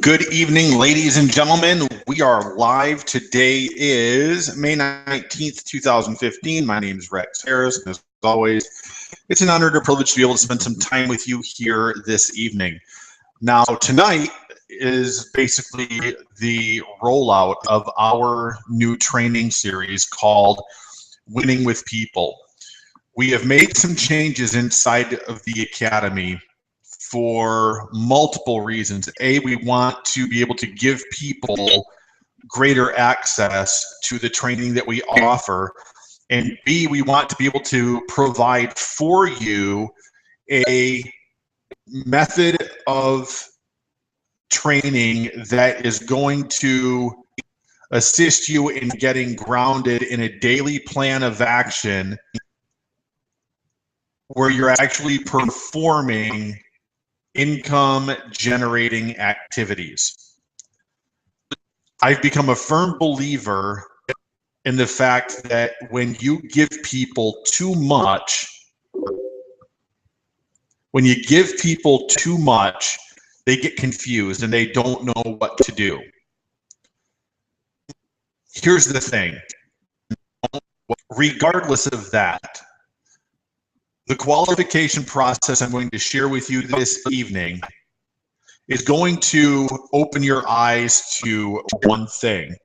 Good evening, ladies and gentlemen. We are live. Today is May 19th, 2015. My name is Rex Harris, and as always, it's an honor and a privilege to be able to spend some time with you here this evening. Now, tonight is basically the rollout of our new training series called Winning with People. We have made some changes inside of the Academy for multiple reasons. A, we want to be able to give people greater access to the training that we offer. And B, we want to be able to provide for you a method of training that is going to assist you in getting grounded in a daily plan of action where you're actually performing income generating activities. I've become a firm believer in the fact that when you give people too much, they get confused and they don't know what to do. Here's the thing. Regardless of that, the qualification process I'm going to share with you this evening is going to open your eyes to one thing.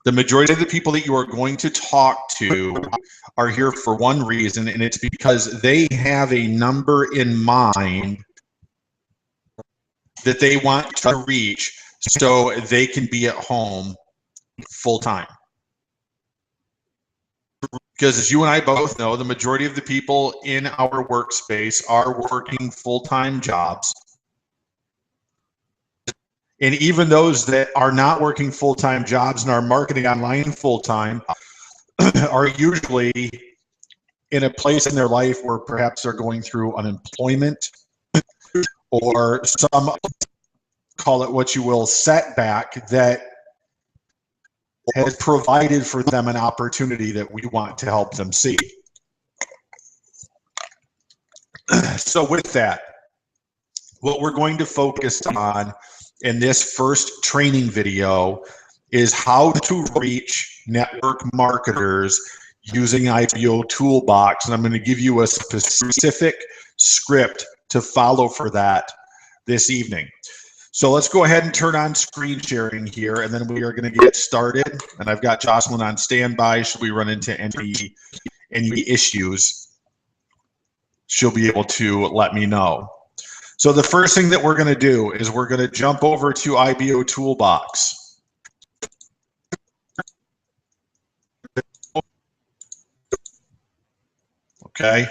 The majority of the people that you are going to talk to are here for one reason, and it's because they have a number in mind that they want to reach so they can be at home full time. Because as you and I both know, the majority of the people in our workspace are working full-time jobs. And even those that are not working full-time jobs and are marketing online full-time are usually in a place in their life where perhaps they're going through unemployment or some, call it what you will, setback that has provided for them an opportunity that we want to help them see. So with that, what we're going to focus on in this first training video is how to reach network marketers using IBO Toolbox. And I'm going to give you a specific script to follow for that this evening. So let's go ahead and turn on screen sharing here, and then we are going to get started. And I've got Jocelyn on standby. Should we run into any issues, she'll be able to let me know. So the first thing that we're going to do is we're going to jump over to IBO Toolbox. Okay.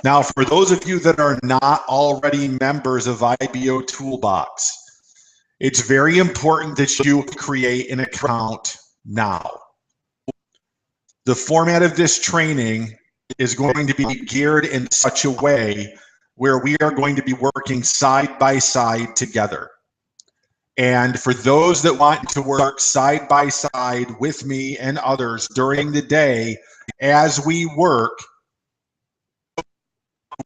Now, for those of you that are not already members of IBO Toolbox, it's very important that you create an account now. The format of this training is going to be geared in such a way where we are going to be working side by side together. And for those that want to work side by side with me and others during the day as we work,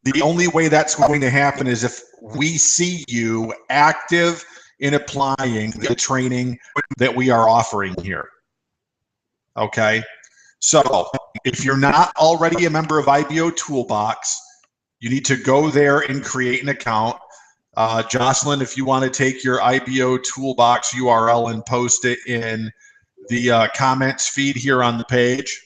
the only way that's going to happen is if we see you active in applying the training that we are offering here. Okay? So if you're not already a member of IBO Toolbox, you need to go there and create an account. Jocelyn, if you want to take your IBO Toolbox URL and post it in the comments feed here on the page,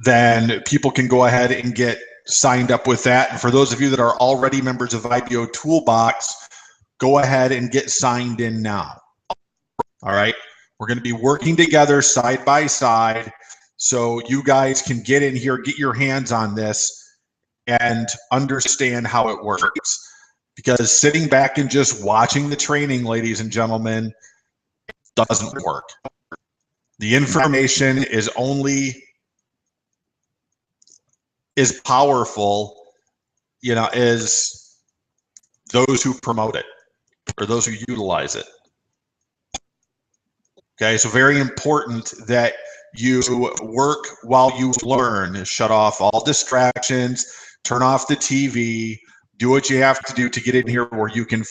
then people can go ahead and get signed up with that. And for those of you that are already members of IBO Toolbox, go ahead and get signed in now. All right. We're going to be working together side by side so you guys can get in here, get your hands on this, and understand how it works. Because sitting back and just watching the training, ladies and gentlemen, doesn't work. The information is only as powerful, as those who promote it or those who utilize it. Okay, so very important that you work while you learn. Shut off all distractions, turn off the TV, Do what you have to do to get in here where you can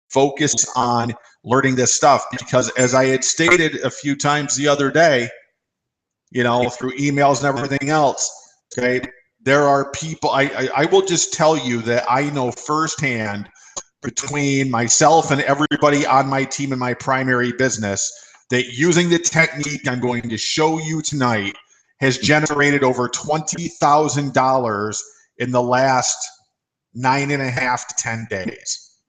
focus on learning this stuff. Because as I had stated a few times the other day, you know, through emails and everything else, okay, there are people, I will just tell you that I know firsthand, between myself and everybody on my team in my primary business, that using the technique I'm going to show you tonight has generated over $20,000 in the last 9.5 to 10 days.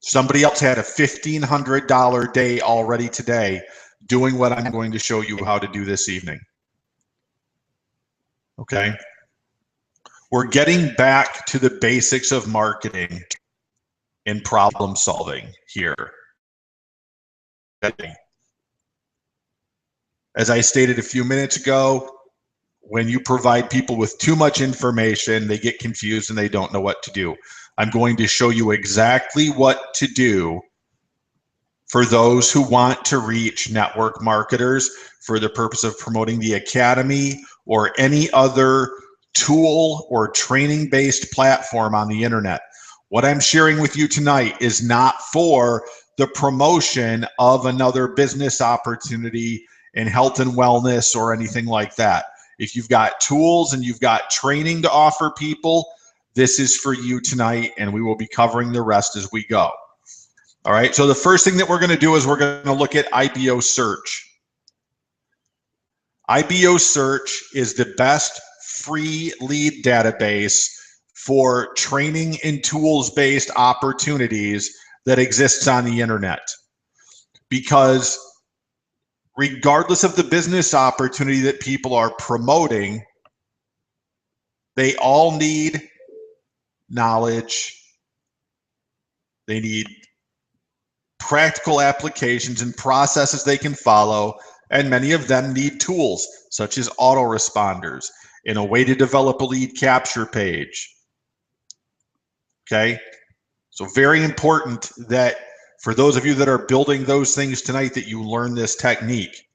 Somebody else had a $1,500 day already today doing what I'm going to show you how to do this evening. Okay? We're getting back to the basics of marketing and problem solving here. As I stated a few minutes ago, when you provide people with too much information, they get confused and they don't know what to do. I'm going to show you exactly what to do for those who want to reach network marketers for the purpose of promoting the academy or any other tool or training-based platform on the internet. What I'm sharing with you tonight is not for the promotion of another business opportunity in health and wellness or anything like that. If you've got tools and you've got training to offer people, this is for you tonight, and we will be covering the rest as we go. All right, so the first thing that we're going to do is we're going to look at IBO Search. IBO Search is the best free lead database for training and tools-based opportunities that exists on the internet. Because regardless of the business opportunity that people are promoting, they all need knowledge. They need practical applications and processes they can follow, and many of them need tools such as autoresponders and a way to develop a lead capture page. Okay, so very important that for those of you that are building those things tonight that you learn this technique.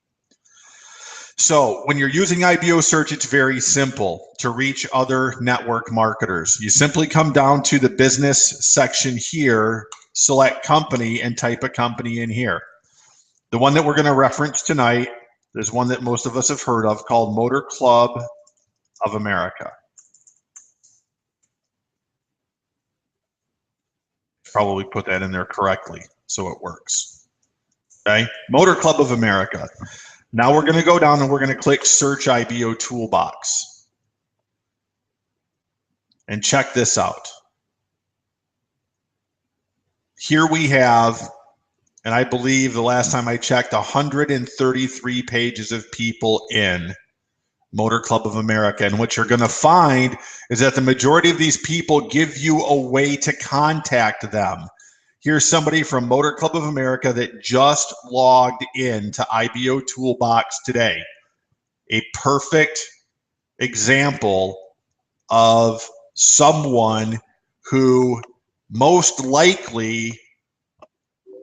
So when you're using IBO Search, it's very simple to reach other network marketers. You simply come down to the business section here, select company, and type a company in here. The one that we're going to reference tonight, there's one that most of us have heard of called Motor Club of America. Probably put that in there correctly so it works. Okay, Motor Club of America. Now we're going to go down and we're going to click Search IBO Toolbox. And check this out. Here we have, and I believe the last time I checked, 133 pages of people in Motor Club of America. And what you're going to find is that the majority of these people give you a way to contact them. Here's somebody from Motor Club of America that just logged into IBO Toolbox today. A perfect example of someone who most likely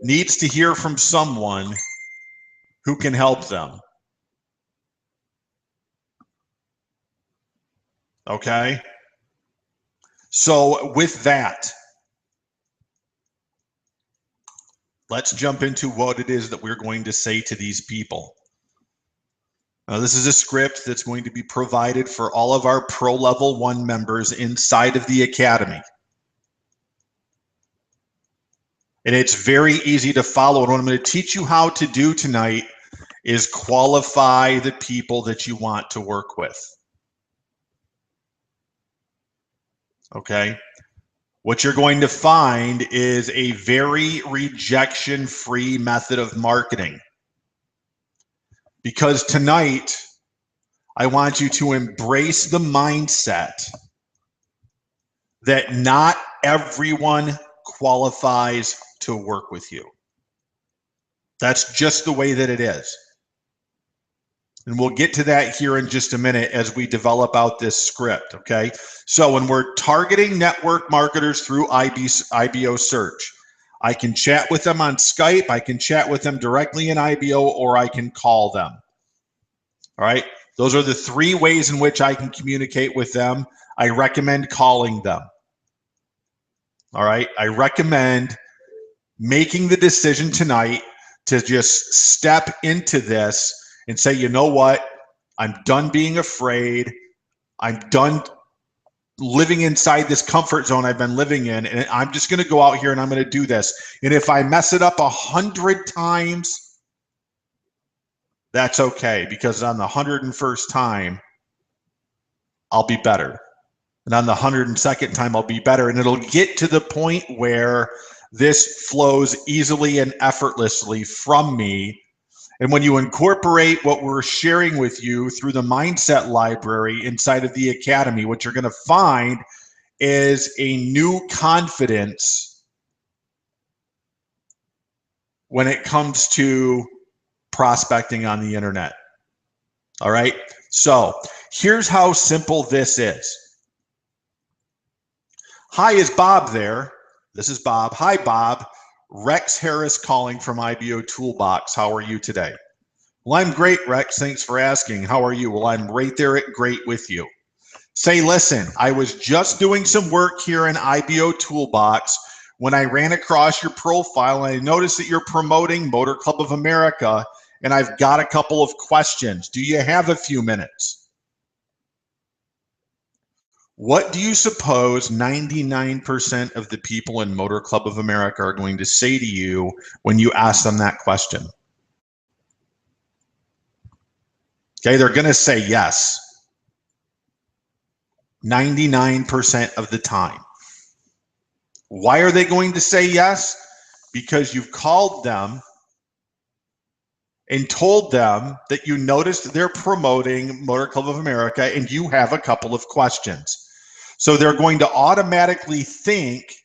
needs to hear from someone who can help them. Okay? So with that, let's jump into what it is that we're going to say to these people. Now, this is a script that's going to be provided for all of our Pro Level 1 members inside of the Academy. And it's very easy to follow. And what I'm going to teach you how to do tonight is qualify the people that you want to work with. Okay? What you're going to find is a very rejection-free method of marketing. Because tonight, I want you to embrace the mindset that not everyone qualifies to work with you. That's just the way that it is. And we'll get to that here in just a minute as we develop out this script, okay? So when we're targeting network marketers through IBO Search, I can chat with them on Skype, I can chat with them directly in IBO, or I can call them. All right? Those are the three ways in which I can communicate with them. I recommend calling them. All right. I recommend making the decision tonight to just step into this and say, you know what? I'm done being afraid. I'm done living inside this comfort zone I've been living in, and I'm just going to go out here and I'm going to do this. And if I mess it up 100 times, that's okay, because on the 101st time, I'll be better. And on the 102nd time, I'll be better. And it'll get to the point where this flows easily and effortlessly from me. And when you incorporate what we're sharing with you through the mindset library inside of the academy, what you're going to find is a new confidence when it comes to prospecting on the internet. All right. So here's how simple this is. Hi, is Bob there? This is Bob. Hi, Bob. Rex Harris calling from IBO Toolbox. How are you today? Well, I'm great, Rex. Thanks for asking. How are you? Well, I'm right there at great with you. Say, listen, I was just doing some work here in IBO Toolbox when I ran across your profile and I noticed that you're promoting Motor Club of America, and I've got a couple of questions. Do you have a few minutes? What do you suppose 99% of the people in Motor Club of America are going to say to you when you ask them that question? Okay, they're going to say yes. 99% of the time. Why are they going to say yes? Because you've called them and told them that you noticed they're promoting Motor Club of America and you have a couple of questions. So they're going to automatically think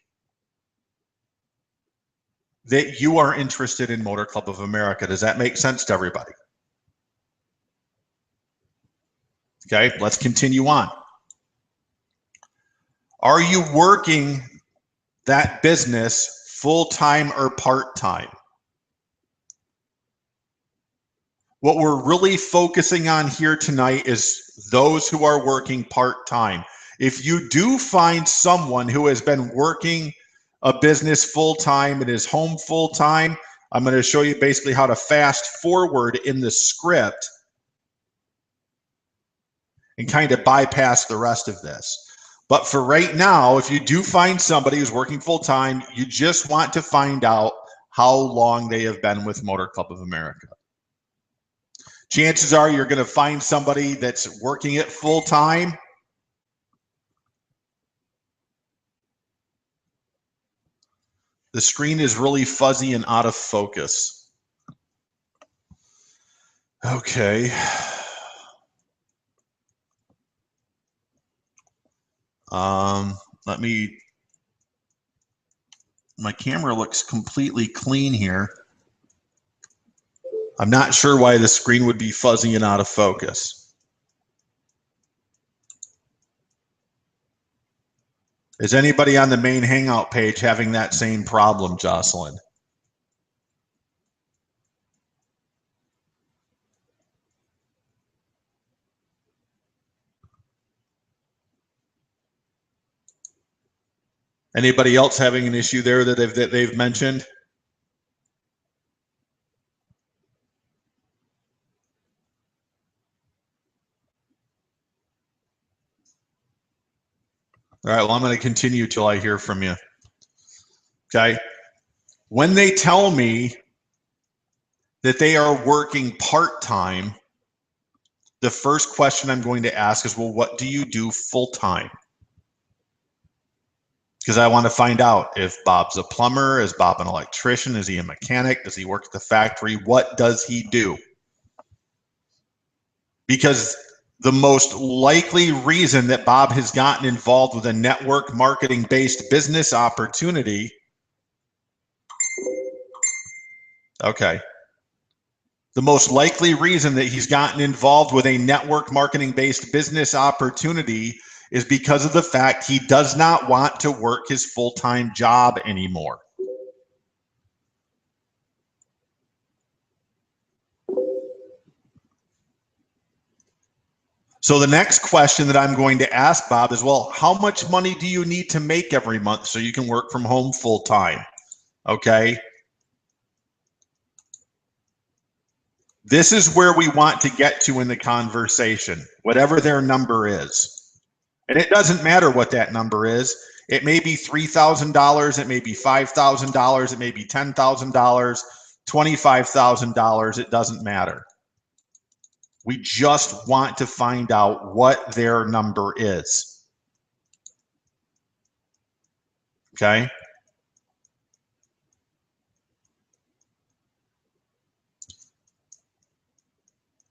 that you are interested in Motor Club of America. Does that make sense to everybody? Okay, let's continue on. Are you working that business full-time or part-time? What we're really focusing on here tonight is those who are working part-time. If you do find someone who has been working a business full-time and is home full-time, I'm going to show you basically how to fast forward in the script and kind of bypass the rest of this. But for right now, if you do find somebody who's working full-time, you just want to find out how long they have been with Motor Club of America. Chances are you're going to find somebody that's working it full-time. The screen is really fuzzy and out of focus. Okay. Let me, my camera looks completely clean here. I'm not sure why the screen would be fuzzy and out of focus. Is anybody on the main Hangout page having that same problem, Jocelyn? Anybody else having an issue there that they've mentioned? All right, well, I'm going to continue till I hear from you. Okay. When they tell me that they are working part-time, the first question I'm going to ask is, well, what do you do full-time? Because I want to find out if Bob's a plumber, is Bob an electrician, is he a mechanic, does he work at the factory, what does he do? Because the most likely reason that Bob has gotten involved with a network marketing based business opportunity, okay, the most likely reason that he's gotten involved with a network marketing based business opportunity is because of the fact he does not want to work his full-time job anymore. So the next question that I'm going to ask Bob is, well, how much money do you need to make every month so you can work from home full time? Okay. This is where we want to get to in the conversation, whatever their number is. And it doesn't matter what that number is. It may be $3,000, it may be $5,000, it may be $10,000, $25,000, it doesn't matter. We just want to find out what their number is. Okay?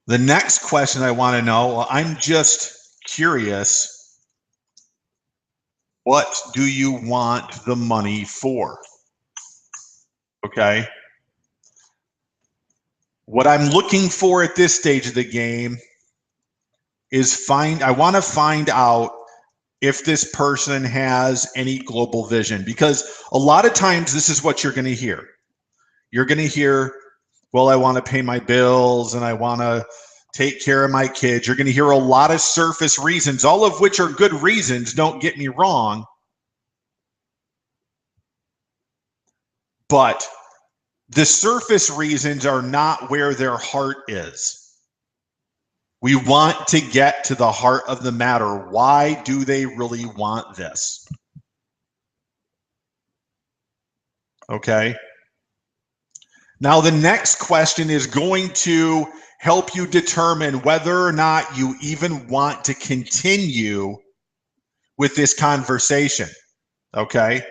The next question I want to know, well, I'm just curious, what do you want the money for? Okay? What I'm looking for at this stage of the game is I want to find out if this person has any global vision, because a lot of times this is what you're going to hear. You're going to hear, well, I want to pay my bills and I want to take care of my kids. You're going to hear a lot of surface reasons, all of which are good reasons, don't get me wrong. But the surface reasons are not where their heart is. We want to get to the heart of the matter. Why do they really want this? Okay. Now, the next question is going to help you determine whether or not you even want to continue with this conversation. Okay.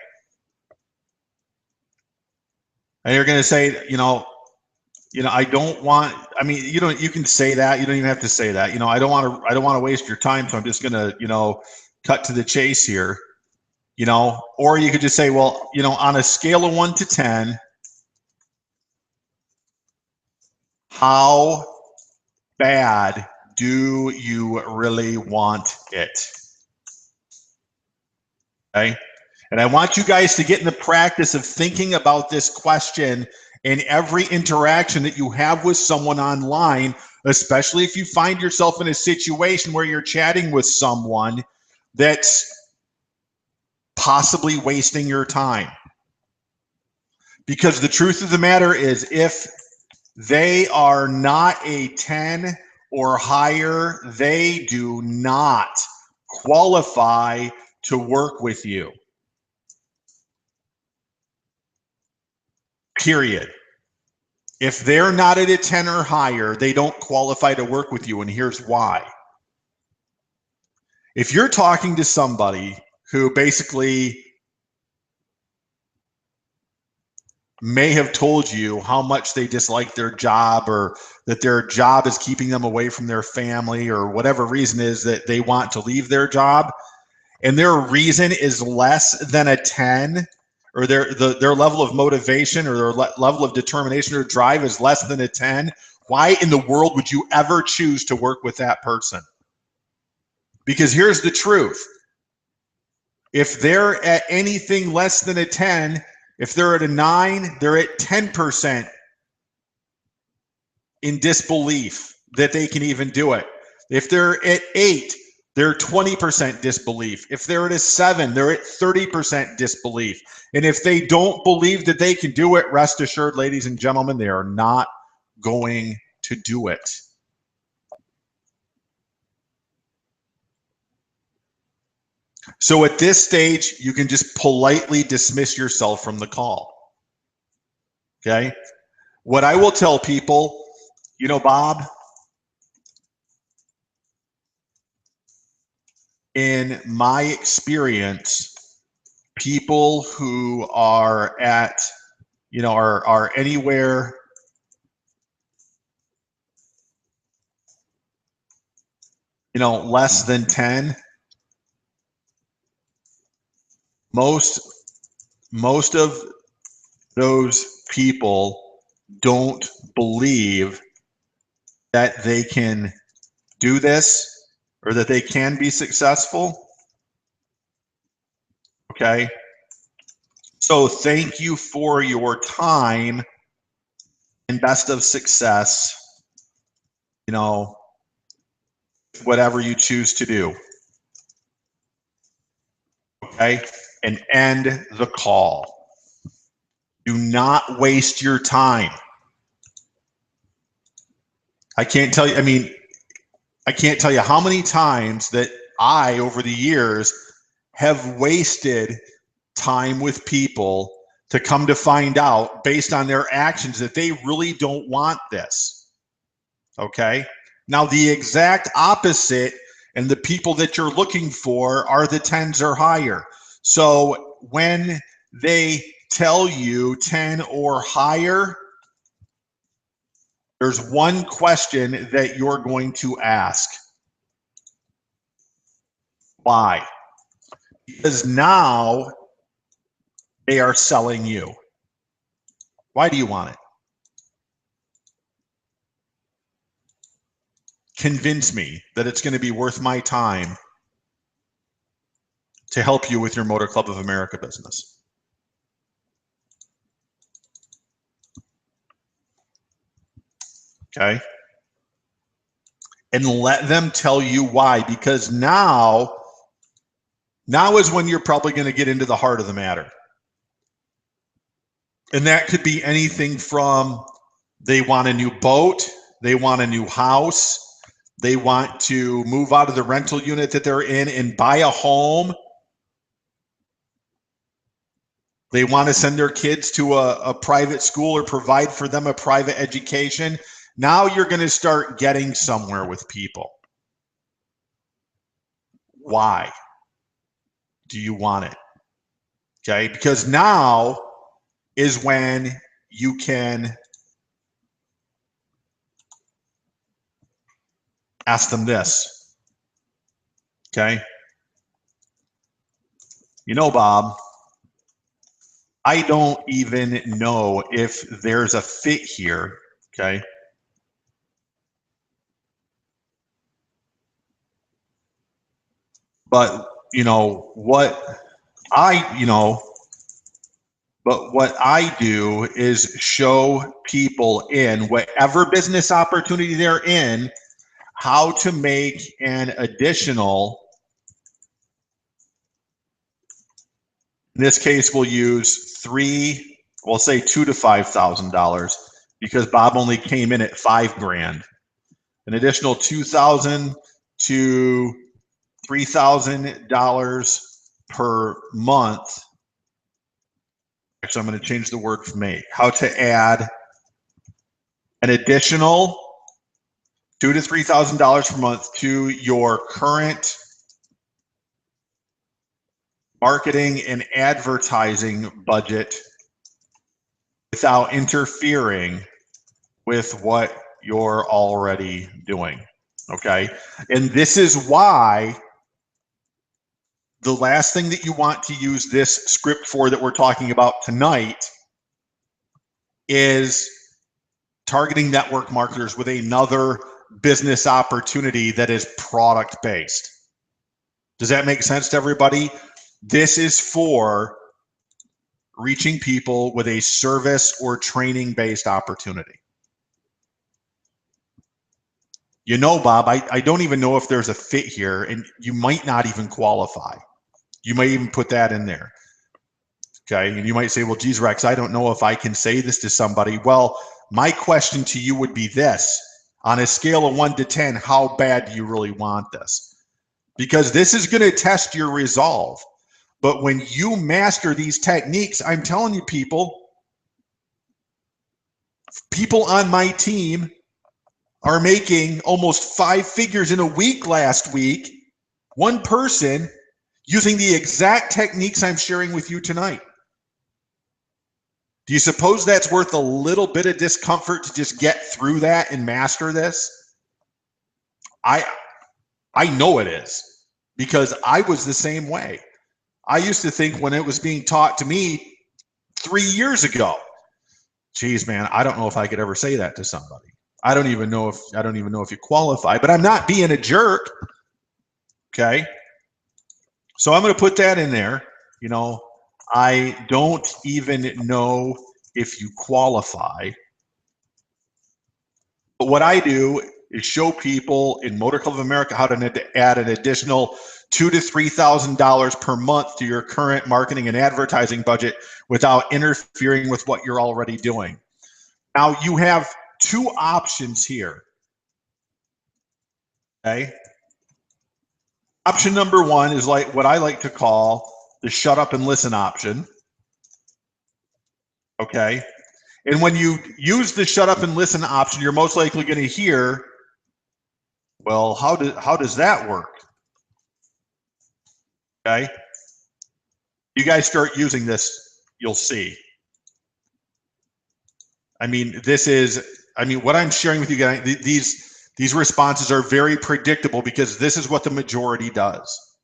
And you're going to say, I don't want, I mean, you can say that. You don't even have to say that. I don't want to waste your time. So I'm just going to, cut to the chase here, or you could just say, well, on a scale of 1 to 10, how bad do you really want it? Okay. And I want you guys to get in the practice of thinking about this question in every interaction that you have with someone online, especially if you find yourself in a situation where you're chatting with someone that's possibly wasting your time. Because the truth of the matter is, if they are not a 10 or higher, they do not qualify to work with you. Period. If they're not at a 10 or higher, they don't qualify to work with you, and here's why. If you're talking to somebody who basically may have told you how much they dislike their job, or that their job is keeping them away from their family, or whatever reason is that they want to leave their job, and their reason is less than a 10, or their level of motivation or their level of determination or drive is less than a 10, why in the world would you ever choose to work with that person? Because here's the truth. If they're at anything less than a 10, if they're at a 9, they're at 10% in disbelief that they can even do it. If they're at 8, they're 20% disbelief. If they're at a 7, they're at 30% disbelief. And if they don't believe that they can do it, rest assured, ladies and gentlemen, they are not going to do it. So at this stage, you can just politely dismiss yourself from the call. Okay? What I will tell people, Bob, in my experience, people who are at, are anywhere less than 10, most of those people don't believe that they can do this or that they can be successful. Okay. So thank you for your time and best of success. whatever you choose to do. Okay? And end the call. Do not waste your time. I can't tell you how many times that I, over the years, have wasted time with people to come to find out, based on their actions, that they really don't want this. Okay? Now, the exact opposite, and the people that you're looking for are the 10s or higher. So when they tell you 10 or higher, there's one question that you're going to ask. Why? Because now they are selling you. Why do you want it? Convince me that it's going to be worth my time to help you with your Motor Club of America business. Okay? And let them tell you why, because now is when you're probably going to get into the heart of the matter. And that could be anything from they want a new boat, they want a new house, they want to move out of the rental unit that they're in and buy a home. They want to send their kids to a private school or provide for them a private education. Now you're going to start getting somewhere with people. Why do you want it? Okay, because now is when you can ask them this. Okay, you know, Bob, I don't even know if there's a fit here. Okay. But what I do is show people in whatever business opportunity they're in how to make an additional, in this case we'll use we'll say $2,000 to $5,000, because Bob only came in at $5,000. An additional $2,000 to $3,000 per month. Actually, I'm going to change the word for me. How to add an additional $2,000 to $3,000 per month to your current marketing and advertising budget without interfering with what you're already doing. Okay? And this is why the last thing that you want to use this script for that we're talking about tonight is targeting network marketers with another business opportunity that is product based. Does that make sense to everybody? This is for reaching people with a service or training based opportunity. You know, Bob, I don't even know if there's a fit here, and you might not even qualify. You might even put that in there. Okay, and you might say, well, geez, Rex, I don't know if I can say this to somebody. Well, my question to you would be this. On a scale of 1 to 10, how bad do you really want this? Because this is going to test your resolve. But when you master these techniques, I'm telling you, people on my team are making almost 5 figures in a week last week. One person using the exact techniques I'm sharing with you tonight. Do you suppose that's worth a little bit of discomfort to just get through that and master this? I know it is, because I was the same way. I used to think when it was being taught to me 3 years ago, geez, man, I don't know if I could ever say that to somebody. I don't even know if you qualify, but I'm not being a jerk. Okay. So I'm going to put that in there. I don't even know if you qualify. But what I do is show people in Motor Club of America how to add an additional $2,000 to $3,000 per month to your current marketing and advertising budget without interfering with what you're already doing. Now you have two options here. Okay. Option number one is like what I like to call the shut up and listen option. Okay. And when you use the shut up and listen option, you're most likely going to hear, well, how does that work? Okay. You guys start using this, you'll see. I mean, what I'm sharing with you guys, these responses are very predictable because this is what the majority does.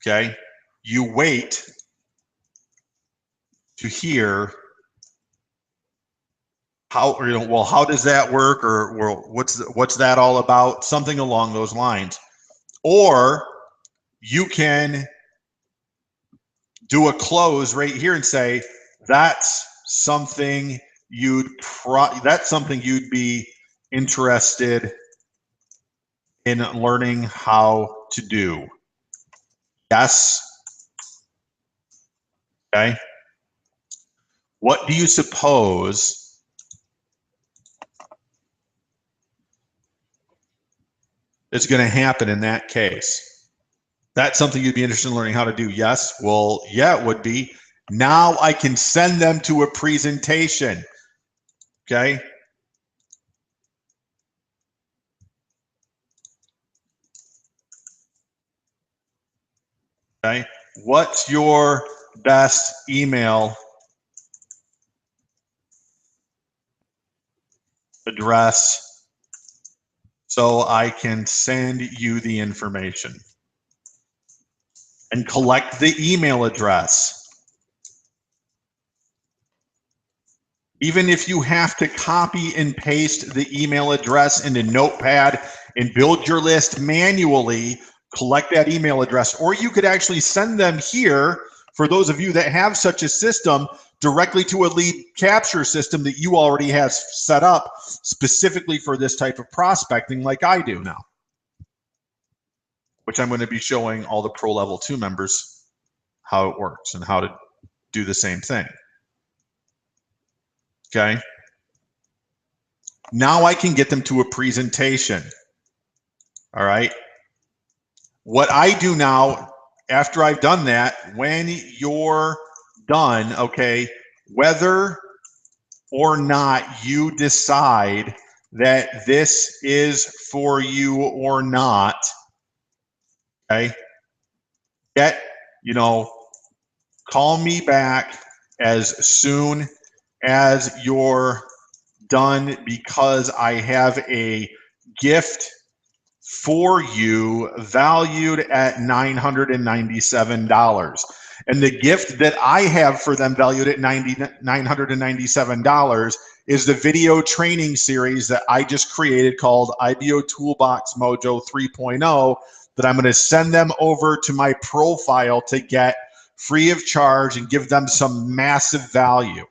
Okay. You wait to hear how, well, how does that work, or well, what's that all about? Something along those lines. Or you can do a close right here and say, that's something you'd be interested in learning how to do. Yes. Okay. What do you suppose is going to happen in that case? That's something you'd be interested in learning how to do. Yes. Well, yeah, it would be. Now I can send them to a presentation. Okay. Okay. What's your best email address so I can send you the information? And collect the email address. Even if you have to copy and paste the email address into Notepad and build your list manually, collect that email address. Or you could actually send them here, for those of you that have such a system, directly to a lead capture system that you already have set up specifically for this type of prospecting, like I do now, which I'm going to be showing all the Pro Level 2 members how it works and how to do the same thing. Okay. Now I can get them to a presentation. All right. What I do now, after I've done that, when you're done, okay, whether or not you decide that this is for you or not, okay, call me back as soon as you're done, because I have a gift for you valued at $997. And the gift that I have for them valued at $997 is the video training series that I just created called IBO Toolbox Mojo 3.0 that I'm going to send them over to my profile to get free of charge and give them some massive value.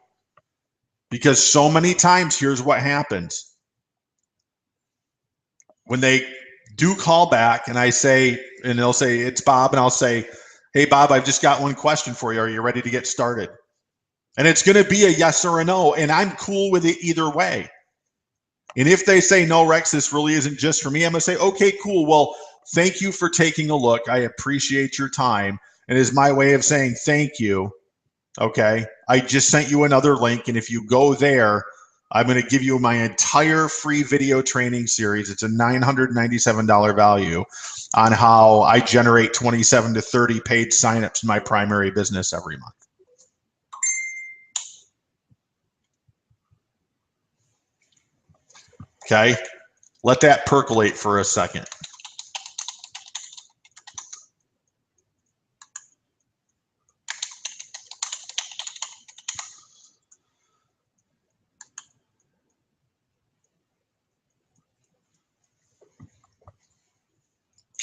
Because so many times, here's what happens. When they do call back and I say, and they'll say, it's Bob, and I'll say, hey, Bob, I've just got one question for you. Are you ready to get started? And it's going to be a yes or a no, and I'm cool with it either way. And if they say, no, Rex, this really isn't just for me, I'm going to say, okay, cool. Well, thank you for taking a look. I appreciate your time. And it's my way of saying thank you. Okay. I just sent you another link. And if you go there, I'm going to give you my entire free video training series. It's a $997 value on how I generate 27 to 30 paid signups in my primary business every month. Okay. Let that percolate for a second.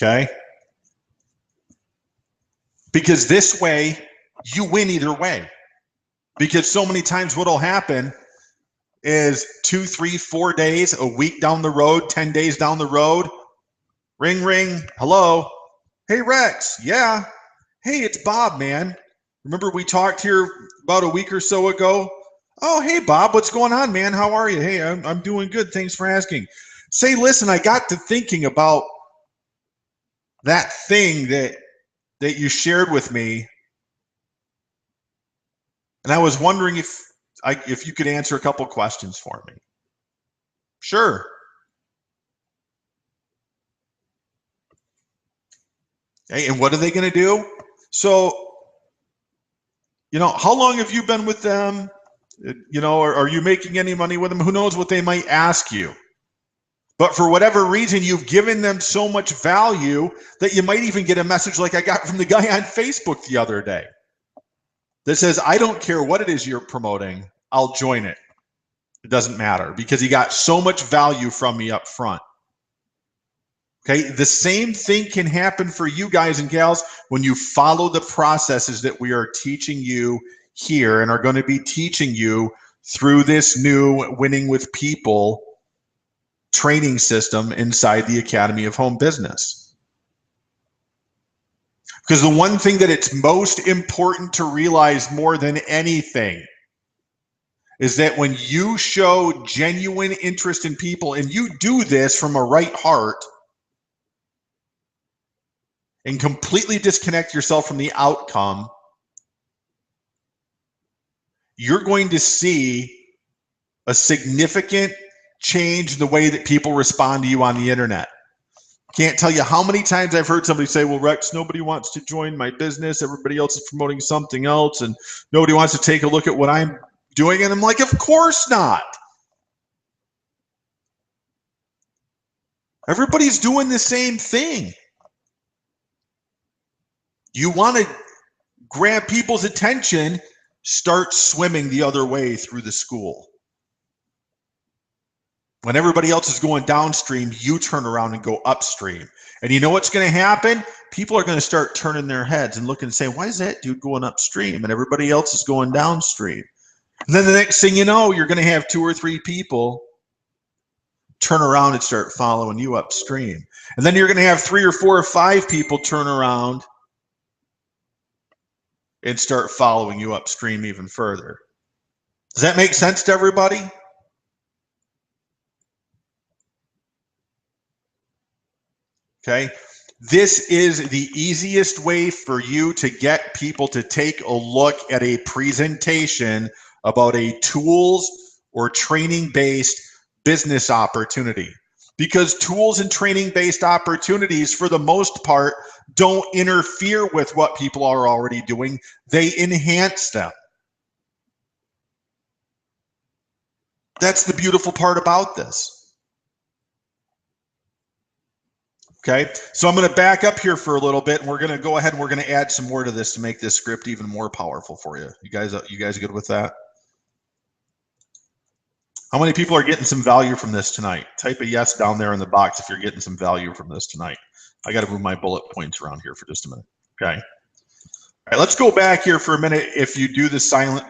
Okay. Because this way, you win either way. Because so many times what will happen, is 2, 3, 4 days, a week down the road, 10 days down the road. Ring, ring. Hello. Hey, Rex. Yeah. Hey, it's Bob, man. Remember we talked here about a week or so ago? Oh, hey, Bob. What's going on, man? How are you? Hey, I'm doing good. Thanks for asking. Say, listen, I got to thinking about that thing that you shared with me, and I was wondering if you could answer a couple questions for me. Sure. Hey, and what are they going to do? So, how long have you been with them? Are you making any money with them? Who knows what they might ask you? But for whatever reason, you've given them so much value that you might even get a message like I got from the guy on Facebook the other day that says, I don't care what it is you're promoting, I'll join it. It doesn't matter because he got so much value from me up front. Okay, the same thing can happen for you guys and gals when you follow the processes that we are teaching you here and are going to be teaching you through this new Winning with People training system inside the Academy of Home Business. Because the one thing that it's most important to realize more than anything is that when you show genuine interest in people and you do this from a right heart and completely disconnect yourself from the outcome, you're going to see a significant change in the way that people respond to you on the internet. Can't tell you how many times I've heard somebody say, well, Rex, nobody wants to join my business. Everybody else is promoting something else and nobody wants to take a look at what I'm doing. And I'm like, of course not. Everybody's doing the same thing. You want to grab people's attention, start swimming the other way through the school. When everybody else is going downstream, you turn around and go upstream. And you know what's going to happen? People are going to start turning their heads and looking and saying, why is that dude going upstream? And everybody else is going downstream. And then the next thing you know, you're going to have 2 or 3 people turn around and start following you upstream. And then you're going to have 3 or 4 or 5 people turn around and start following you upstream even further. Does that make sense to everybody? Okay. This is the easiest way for you to get people to take a look at a presentation about a tools or training-based business opportunity. Because tools and training-based opportunities, for the most part, don't interfere with what people are already doing. They enhance them. That's the beautiful part about this. Okay, so I'm going to back up here for a little bit, and we're going to go ahead and we're going to add some more to this to make this script even more powerful for you. You guys good with that? How many people are getting some value from this tonight? Type a yes down there in the box if you're getting some value from this tonight. I got to move my bullet points around here for just a minute. Okay. All right, let's go back here for a minute. If you do the silent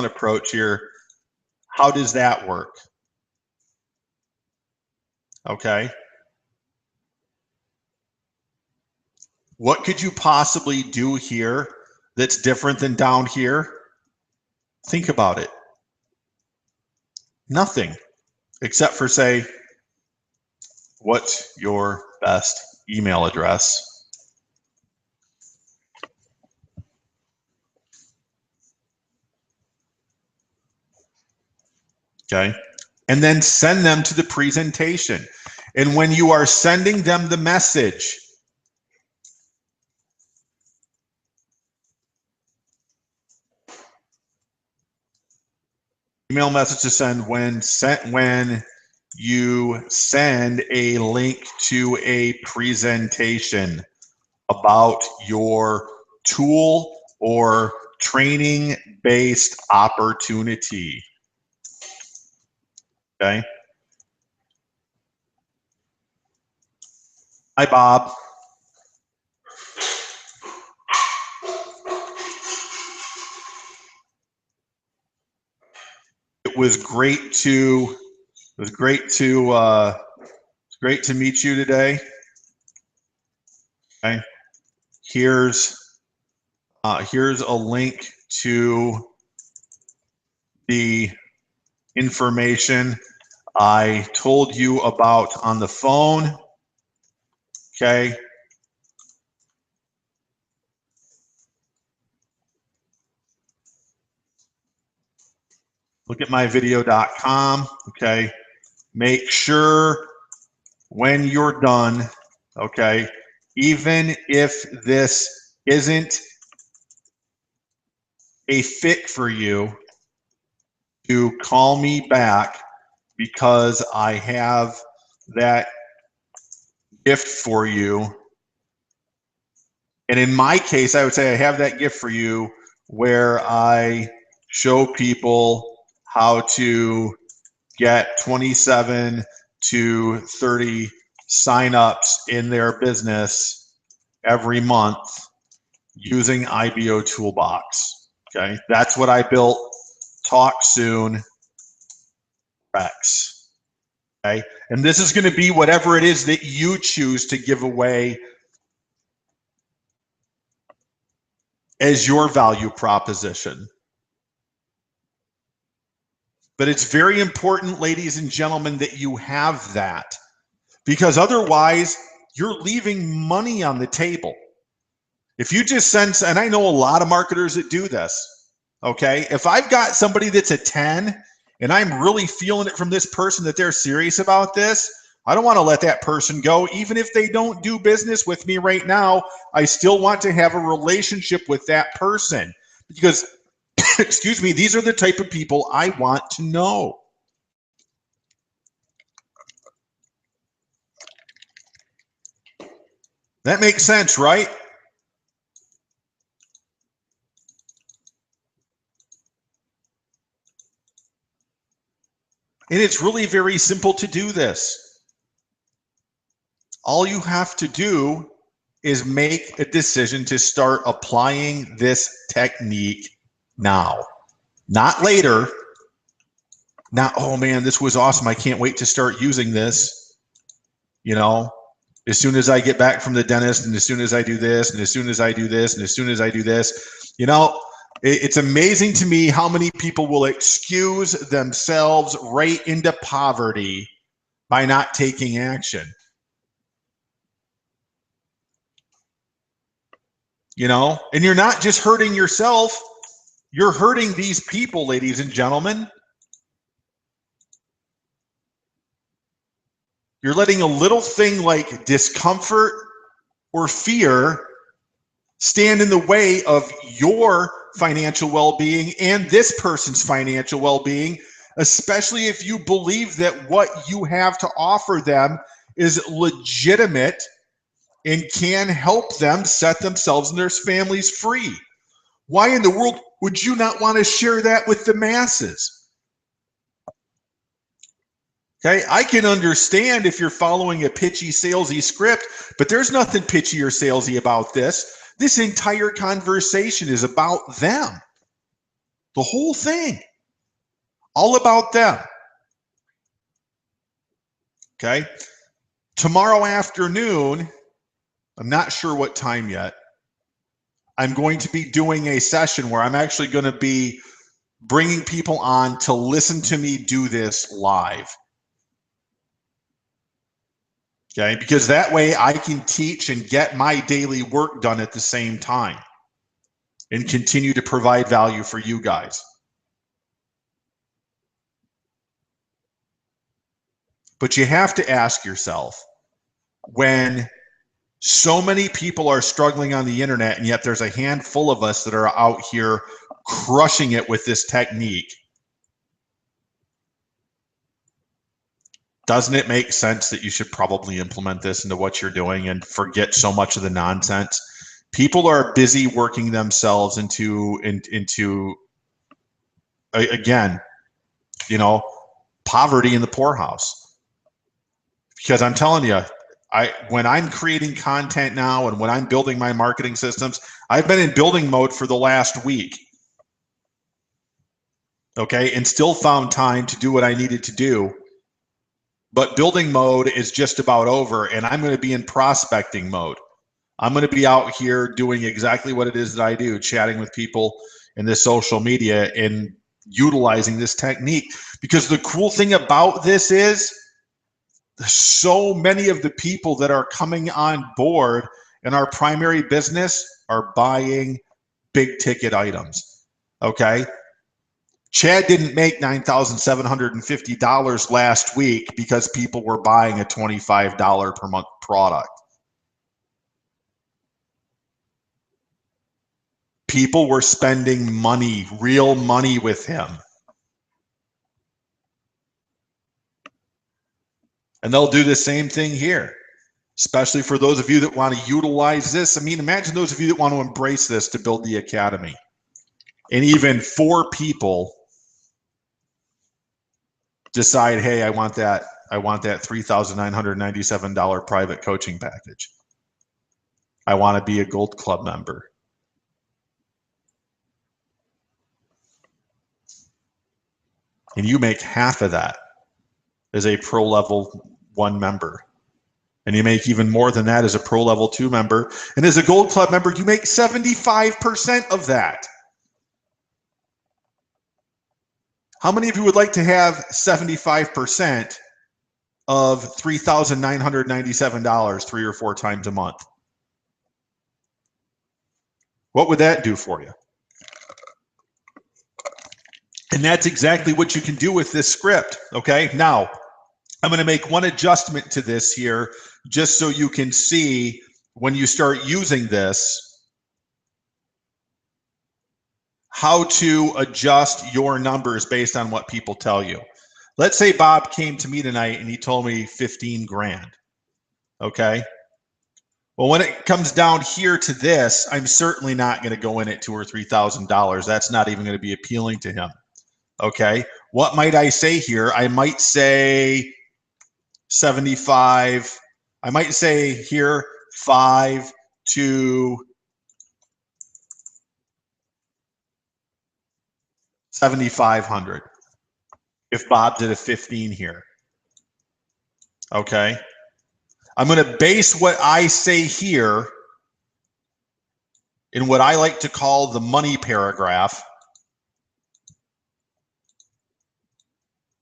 approach here, how does that work? Okay. What could you possibly do here that's different than down here? Think about it. Nothing, except for say, what's your best email address? Okay. And then send them to the presentation. And when you are sending them the message, email message to send when you send a link to a presentation about your tool or training based opportunity. Okay. Hi, Bob. It was great to meet you today. Okay. Here's a link to the information I told you about on the phone. Okay. Look at myvideo.com. Okay. Make sure when you're done, okay, even if this isn't a fit for you, to call me back, because I have that gift for you. And in my case, I would say I have that gift for you where I show people how to get 27 to 30 signups in their business every month using IBO Toolbox. Okay, that's what I built. Talk soon, Rex. Okay, and this is going to be whatever it is that you choose to give away as your value proposition. But it's very important, ladies and gentlemen, that you have that, because otherwise you're leaving money on the table. If you just send, and I know a lot of marketers that do this, okay? If I've got somebody that's a 10 and I'm really feeling it from this person that they're serious about this, I don't want to let that person go. Even if they don't do business with me right now, I still want to have a relationship with that person, because, excuse me, these are the type of people I want to know. That makes sense, right? And it's really very simple to do this. All you have to do is make a decision to start applying this technique now, not later. Not, oh man, this was awesome, I can't wait to start using this. You know, as soon as I get back from the dentist, and as soon as I do this, and as soon as I do this, and as soon as I do this, you know, it's amazing to me how many people will excuse themselves right into poverty by not taking action. You know, and you're not just hurting yourself, you're hurting these people, ladies and gentlemen. You're letting a little thing like discomfort or fear stand in the way of your financial well-being and this person's financial well-being, especially if you believe that what you have to offer them is legitimate and can help them set themselves and their families free. Why in the world would you not want to share that with the masses? Okay, I can understand if you're following a pitchy, salesy script, but there's nothing pitchy or salesy about this. This entire conversation is about them. The whole thing. All about them. Okay? Tomorrow afternoon, I'm not sure what time yet, I'm going to be doing a session where I'm actually going to be bringing people on to listen to me do this live. Okay, because that way I can teach and get my daily work done at the same time and continue to provide value for you guys. But you have to ask yourself, when so many people are struggling on the internet and yet there's a handful of us that are out here crushing it with this technique, doesn't it make sense that you should probably implement this into what you're doing and forget so much of the nonsense? People are busy working themselves into again, you know, poverty in the poorhouse. Because I'm telling you, when I'm creating content now and when I'm building my marketing systems, I've been in building mode for the last week. okay, and still found time to do what I needed to do. But building mode is just about over, and I'm going to be in prospecting mode. I'm going to be out here doing exactly what it is that I do, chatting with people in this social media and utilizing this technique. Because the cool thing about this is so many of the people that are coming on board in our primary business are buying big ticket items. Okay. Chad didn't make $9,750 last week because people were buying a $25 per month product. People were spending money, real money with him. And they'll do the same thing here, especially for those of you that want to utilize this. I mean, imagine those of you that want to embrace this to build the academy. And even 4 people decide, hey, I want that $3,997 private coaching package. I want to be a Gold Club member. And you make half of that as a pro level 1 member. And you make even more than that as a pro level 2 member. And as a Gold Club member, you make 75% of that. How many of you would like to have 75% of $3,997 3 or 4 times a month? What would that do for you? And that's exactly what you can do with this script, okay? Now, I'm going to make one adjustment to this here just so you can see when you start using this how to adjust your numbers based on what people tell you. Let's say Bob came to me tonight and he told me 15 grand, okay? Well, when it comes down here to this, I'm certainly not going to go in at $2,000 or $3,000. That's not even going to be appealing to him. Okay, what might I say here? I might say 75. I might say here 5 to 7,500. If Bob did a 15 here. Okay, I'm going to base what I say here in what I like to call the money paragraph.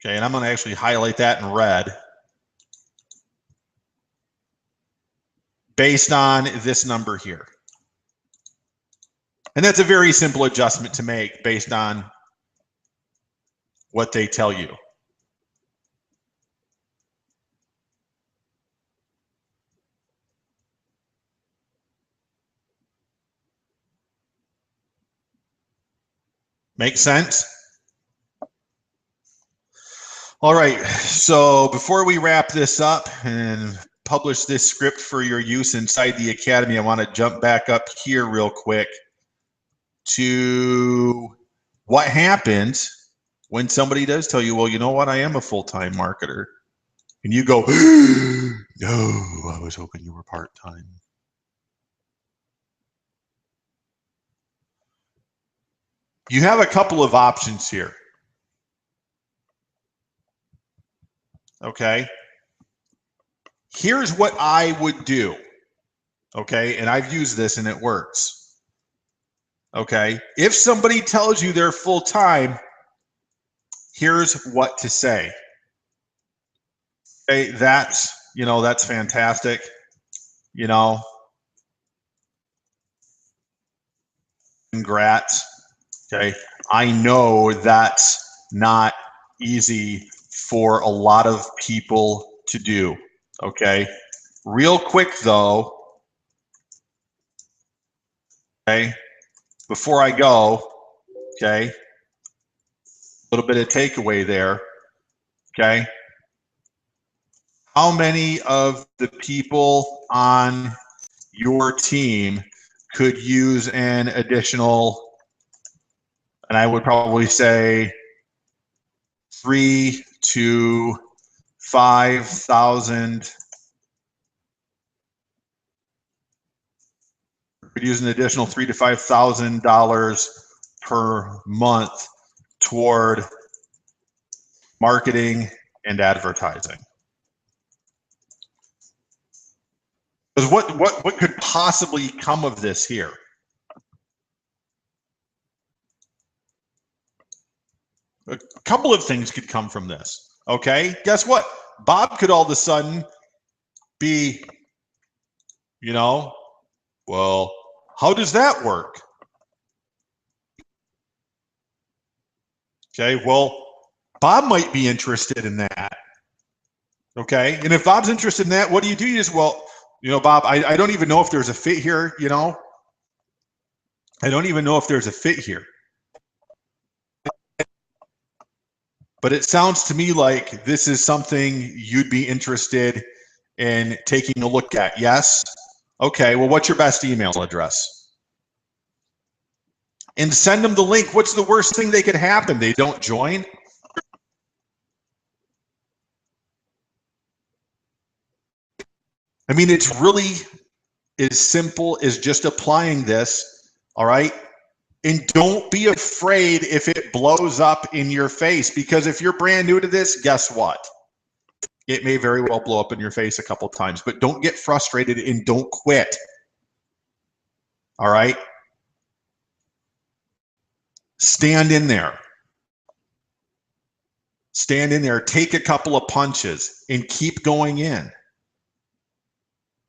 Okay, and I'm going to actually highlight that in red. Based on this number here. And that's a very simple adjustment to make based on what they tell you. Make sense? All right, so before we wrap this up and publish this script for your use inside the academy, I want to jump back up here real quick to what happens when somebody does tell you, well, you know what, I am a full-time marketer. And you go, no, I was hoping you were part-time. You have a couple of options here. Okay. Here's what I would do. Okay. And I've used this and it works. Okay. If somebody tells you they're full-time, here's what to say. Okay. That's, you know, that's fantastic. You know, congrats. Okay. I know that's not easy for a lot of people to do. Okay. Real quick though, okay, before I go, okay, a little bit of takeaway there, okay. How many of the people on your team could use an additional, and I would probably say 3,000 to 5,000. Could use an additional $3,000 to $5,000 per month toward marketing and advertising. Because what could possibly come of this here? A couple of things could come from this. Okay, guess what? Bob could all of a sudden be, you know, well, how does that work? Okay, well, Bob might be interested in that. Okay, and if Bob's interested in that, what do? You just, well, you know, Bob, I don't even know if there's a fit here, you know. I don't even know if there's a fit here. But it sounds to me like this is something you'd be interested in taking a look at. Yes? Okay, well, what's your best email address? And send them the link. What's the worst thing that could happen? They don't join? I mean, it's really as simple as just applying this, all right? And don't be afraid if it blows up in your face, because if you're brand new to this, guess what? It may very well blow up in your face a couple times, but don't get frustrated and don't quit. All right? Stand in there. Stand in there, take a couple of punches and keep going in.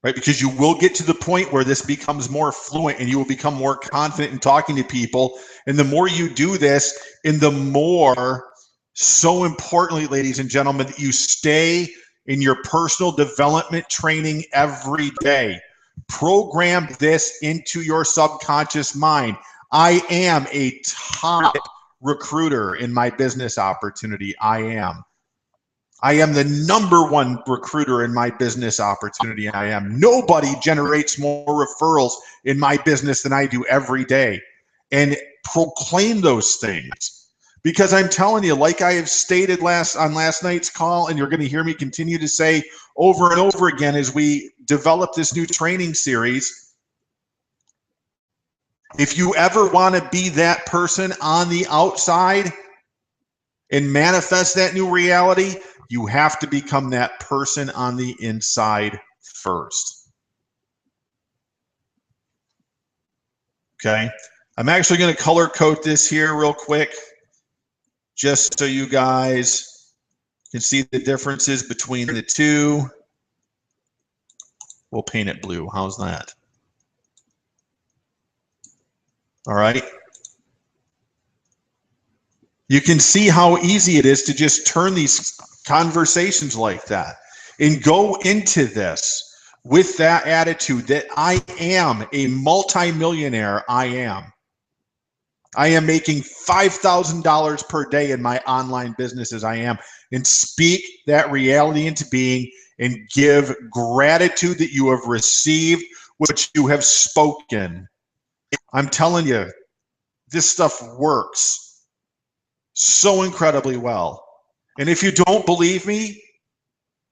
Right? Because you will get to the point where this becomes more fluent and you will become more confident in talking to people. And the more you do this, and the more, so importantly, ladies and gentlemen, that you stay in your personal development training every day. Program this into your subconscious mind. I am a top recruiter in my business opportunity. I am the #1 recruiter in my business opportunity. I am. Nobody generates more referrals in my business than I do every day. And proclaim those things. Because I'm telling you, like I have stated on last night's call, and you're going to hear me continue to say over and over again as we develop this new training series, if you ever want to be that person on the outside and manifest that new reality, you have to become that person on the inside first. Okay? I'm actually going to color code this here real quick, just so you guys can see the differences between the two. We'll paint it blue. How's that? All right. You can see how easy it is to just turn these conversations like that and go into this with that attitude that I am a multimillionaire. I am making $5,000 per day in my online businesses. I am. And speak that reality into being and give gratitude that you have received what you have spoken. I'm telling you, this stuff works so incredibly well. And if you don't believe me,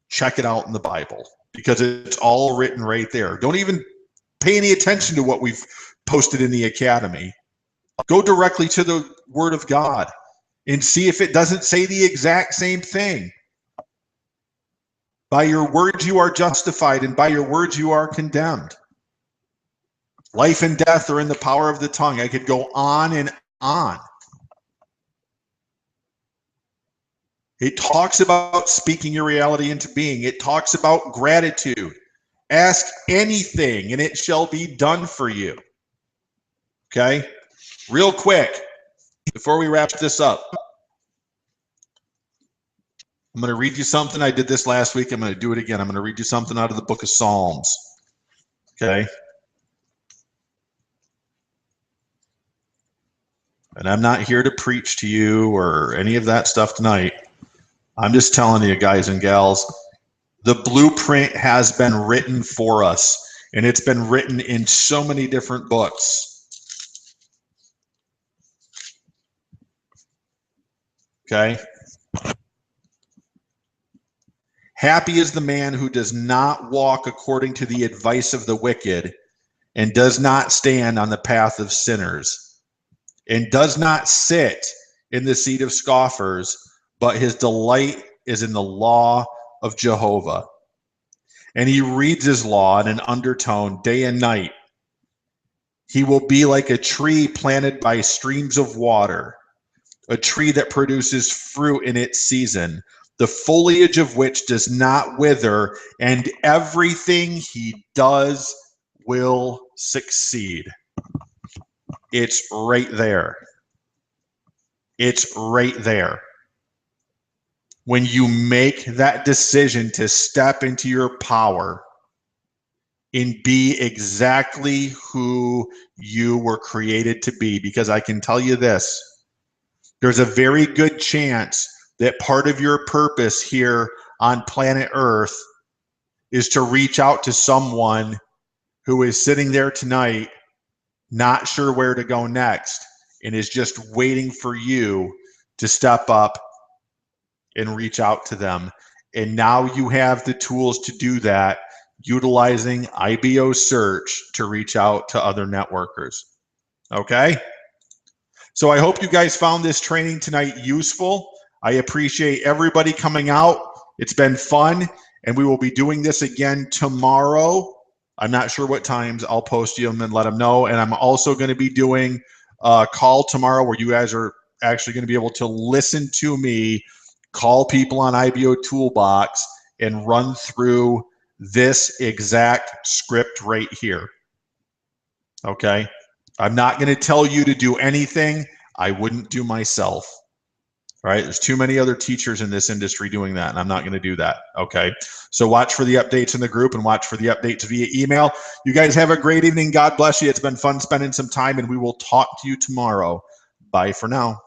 check it out in the Bible, because it's all written right there. Don't even pay any attention to what we've posted in the academy. Go directly to the Word of God and see if it doesn't say the exact same thing. By your words you are justified, and by your words you are condemned. Life and death are in the power of the tongue. I could go on and on. It talks about speaking your reality into being. It talks about gratitude. Ask anything and it shall be done for you. Okay? Real quick, before we wrap this up, I'm going to read you something. I did this last week. I'm going to do it again. I'm going to read you something out of the book of Psalms. Okay? And I'm not here to preach to you or any of that stuff tonight. I'm just telling you, guys and gals, the blueprint has been written for us, and it's been written in so many different books. Okay? Happy is the man who does not walk according to the advice of the wicked, and does not stand on the path of sinners, and does not sit in the seat of scoffers, but his delight is in the law of Jehovah. And he reads his law in an undertone day and night. He will be like a tree planted by streams of water, a tree that produces fruit in its season, the foliage of which does not wither, and everything he does will succeed. It's right there. It's right there. When you make that decision to step into your power and be exactly who you were created to be, because I can tell you this, there's a very good chance that part of your purpose here on planet Earth is to reach out to someone who is sitting there tonight, not sure where to go next, and is just waiting for you to step up and reach out to them. And now you have the tools to do that, utilizing IBO search to reach out to other networkers. Okay? So I hope you guys found this training tonight useful. I appreciate everybody coming out. It's been fun, and we will be doing this again tomorrow. I'm not sure what times. I'll post them and let them know. And I'm also going to be doing a call tomorrow where you guys are actually going to be able to listen to me call people on IBO Toolbox and run through this exact script right here. Okay? I'm not going to tell you to do anything I wouldn't do myself. All right? There's too many other teachers in this industry doing that, and I'm not going to do that. Okay? So watch for the updates in the group and watch for the updates via email. You guys have a great evening. God bless you. It's been fun spending some time, and we will talk to you tomorrow. Bye for now.